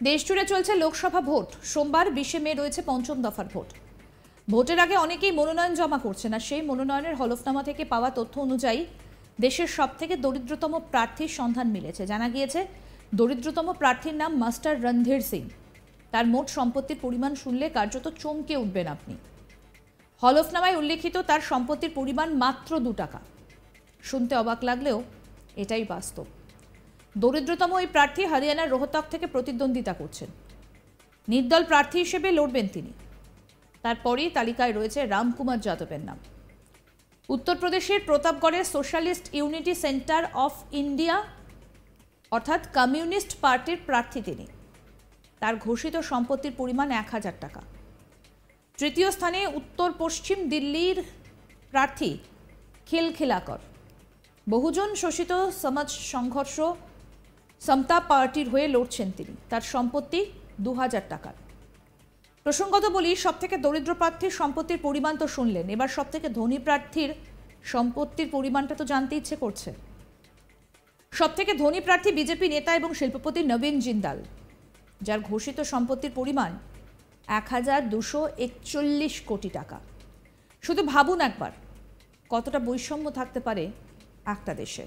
দেশজুড়ে চলছে লোকসভা ভোট। সোমবার 20 মে রয়েছে পঞ্চম দফার ভোট। ভোটের আগে অনেকেই মনোনয়ন জমা করছেন, আর সেই মনোনয়নের হলফনামা থেকে পাওয়া তথ্য অনুযায়ী দেশের সবথেকে দরিদ্রতম প্রার্থীর সন্ধান মিলেছে। জানা গিয়েছে দরিদ্রতম প্রার্থীর নাম মাস্টার রণধীর সিং। তার মোট সম্পত্তির পরিমাণ শুনলে কার্যত চমকে উঠবেন আপনি। হলফনামায় উল্লেখিত তার সম্পত্তির পরিমাণ মাত্র 2 টাকা। শুনতে অবাক লাগলেও এটাই বাস্তব। দরিদ্রতম ওই প্রার্থী হরিয়ানার রোহতক থেকে প্রতিদ্বন্দ্বিতা করছেন। নির্দল প্রার্থী হিসেবে লড়বেন তিনি। তারপরেই তালিকায় রয়েছে রামকুমার যাদবের নাম। উত্তরপ্রদেশের প্রতাপগড়ের socialist unity centre of India অর্থাৎ কমিউনিস্ট পার্টির প্রার্থী তিনি। তার ঘোষিত সম্পত্তির পরিমাণ 1000 টাকা। তৃতীয় স্থানে উত্তর পশ্চিম দিল্লির প্রার্থী খিলখিলাকর। বহুজন শোষিত সমাজ সংঘর্ষ সমতা পার্টির হয়ে লড়ছেন তিনি। তার সম্পত্তি 2000 টাকার। প্রসঙ্গত বলি, সবথেকে দরিদ্র প্রার্থীর সম্পত্তির পরিমাণ তো শুনলেন, এবার সবথেকে ধনী প্রার্থীর সম্পত্তির পরিমাণটা তো জানতে ইচ্ছে করছে। সবথেকে ধনী প্রার্থী বিজেপি নেতা এবং শিল্পপতি নবীন জিন্দাল, যার ঘোষিত সম্পত্তির পরিমাণ 1241 কোটি টাকা। শুধু ভাবুন একবার কতটা বৈষম্য থাকতে পারে একটা দেশে।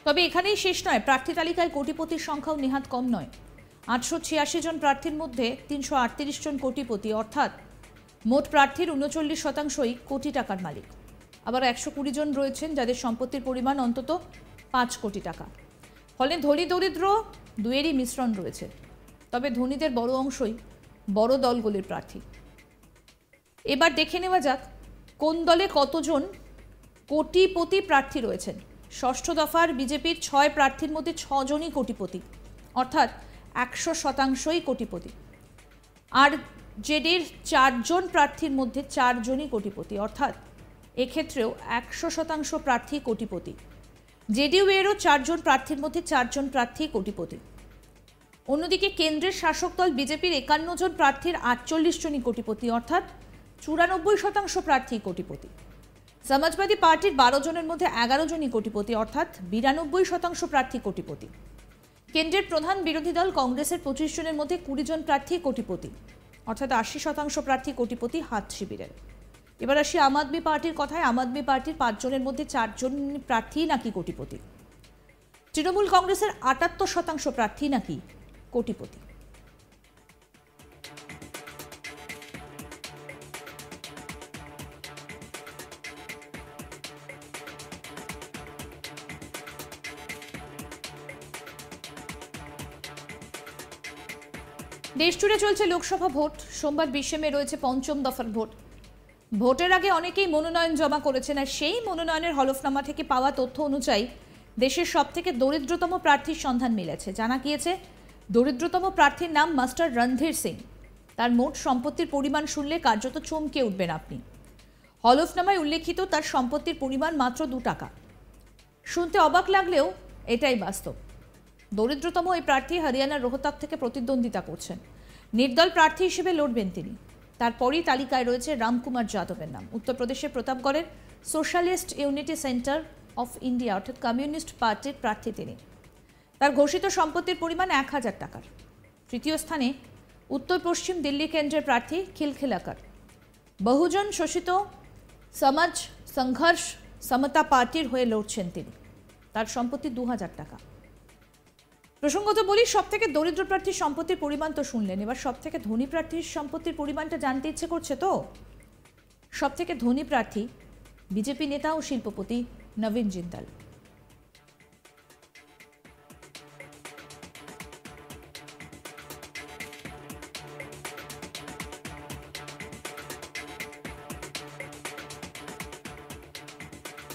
তবে এখানেই শেষ নয়। প্রার্থী তালিকায় কোটিপতির সংখ্যাও নেহাত কম নয়। 886 জন প্রার্থীর মধ্যে 338 জন কোটিপতি, অর্থাৎ মোট প্রার্থীর 39%ই কোটি টাকার মালিক। আবার 120 জন রয়েছেন যাদের সম্পত্তির পরিমাণ অন্তত 5 কোটি টাকা। ফলে ধনী দরিদ্র দুয়েরই মিশ্রণ রয়েছে। তবে ধনীদের বড় অংশই বড় দলগুলির প্রার্থী। এবার দেখে নেওয়া যাক কোন দলে কতজন কোটিপতি প্রার্থী রয়েছেন। ষষ্ঠ দফার বিজেপির 6 প্রার্থীর মধ্যে 6 জনই কোটিপতি, অর্থাৎ 100%ই কোটিপতি। আর জেডির 4 জন প্রার্থীর মধ্যে 4 জনই কোটিপতি, অর্থাৎ এক্ষেত্রেও 100% প্রার্থী কোটিপতি। জেডিইউ এরও 4 জন প্রার্থীর মধ্যে 4 জন প্রার্থী কোটিপতি। অন্যদিকে কেন্দ্রের শাসক দল বিজেপির 51 জন প্রার্থীর 48 জনই কোটিপতি, অর্থাৎ 94% প্রার্থী কোটিপতি। সমাজবাদী পার্টির 12 জনের মধ্যে 11 জনই কোটিপতি, অর্থাৎ 92% প্রার্থী কোটিপতি। কেন্দ্রের প্রধান বিরোধী দল কংগ্রেসের 25 জনের মধ্যে 20 জন প্রার্থী কোটিপতি, অর্থাৎ 80% প্রার্থী কোটিপতি হাত শিবিরের। এবার আসি আম আদমি পার্টির কথায়। আম আদমি পার্টির 5 জনের মধ্যে 4 জন প্রার্থী নাকি কোটিপতি। তৃণমূল কংগ্রেসের 78% প্রার্থী নাকি কোটিপতি। দেশজুড়ে চলছে লোকসভা ভোট। সোমবার 20 মে রয়েছে পঞ্চম দফার ভোট। ভোটের আগে অনেকেই মনোনয়ন জমা করেছেন, আর সেই মনোনয়নের হলফনামা থেকে পাওয়া তথ্য অনুযায়ী দেশের সবথেকে দরিদ্রতম প্রার্থীর সন্ধান মিলেছে। জানা গিয়েছে দরিদ্রতম প্রার্থীর নাম মাস্টার রণধীর সিং। তার মোট সম্পত্তির পরিমাণ শুনলে কার্যত চমকে উঠবেন আপনি। হলফনামায় উল্লেখিত তার সম্পত্তির পরিমাণ মাত্র 2 টাকা। শুনতে অবাক লাগলেও এটাই বাস্তব। দরিদ্রতম এই প্রার্থী হরিয়ানার রোহতক থেকে প্রতিদ্বন্দ্বিতা করছেন। নির্দল প্রার্থী হিসেবে লড়বেন তিনি। তারপরেই তালিকায় রয়েছে রামকুমার যাদবের নাম। উত্তরপ্রদেশের প্রতাপগড়ের socialist unity centre of India অর্থাৎ কমিউনিস্ট পার্টির প্রার্থী তিনি। তার ঘোষিত সম্পত্তির পরিমাণ 1000 টাকার। তৃতীয় স্থানে উত্তর পশ্চিম দিল্লি কেন্দ্রের প্রার্থী খিলখিলাকর। বহুজন শোষিত সমাজ সংঘর্ষ সমতা পার্টির হয়ে লড়ছেন তিনি। তার সম্পত্তি 2000 টাকা। প্রসঙ্গত বলি, সবথেকে দরিদ্র প্রার্থীর সম্পত্তির পরিমাণ তো শুনলেন, এবার সবথেকে ধনী প্রার্থীর সম্পত্তির পরিমাণটা জানতে ইচ্ছে করছে তো। সবথেকে ধনী প্রার্থী বিজেপি নেতা ও শিল্পপতি নবীন জিন্দাল।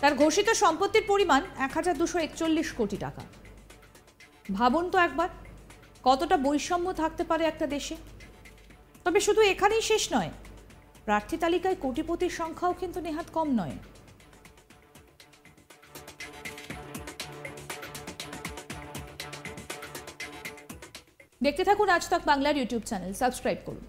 তার ঘোষিত সম্পত্তির পরিমাণ 1241 কোটি টাকা। ভাবুন তো একবার কতটা বৈষম্য থাকতে পারে একটা দেশে। তবে শুধু এখানেই শেষ নয়, প্রার্থী তালিকায় কোটিপতির সংখ্যাও কিন্তু নেহাত কম নয়। দেখতে থাকুন আজ তাক বাংলার ইউটিউব চ্যানেল, সাবস্ক্রাইব করুন।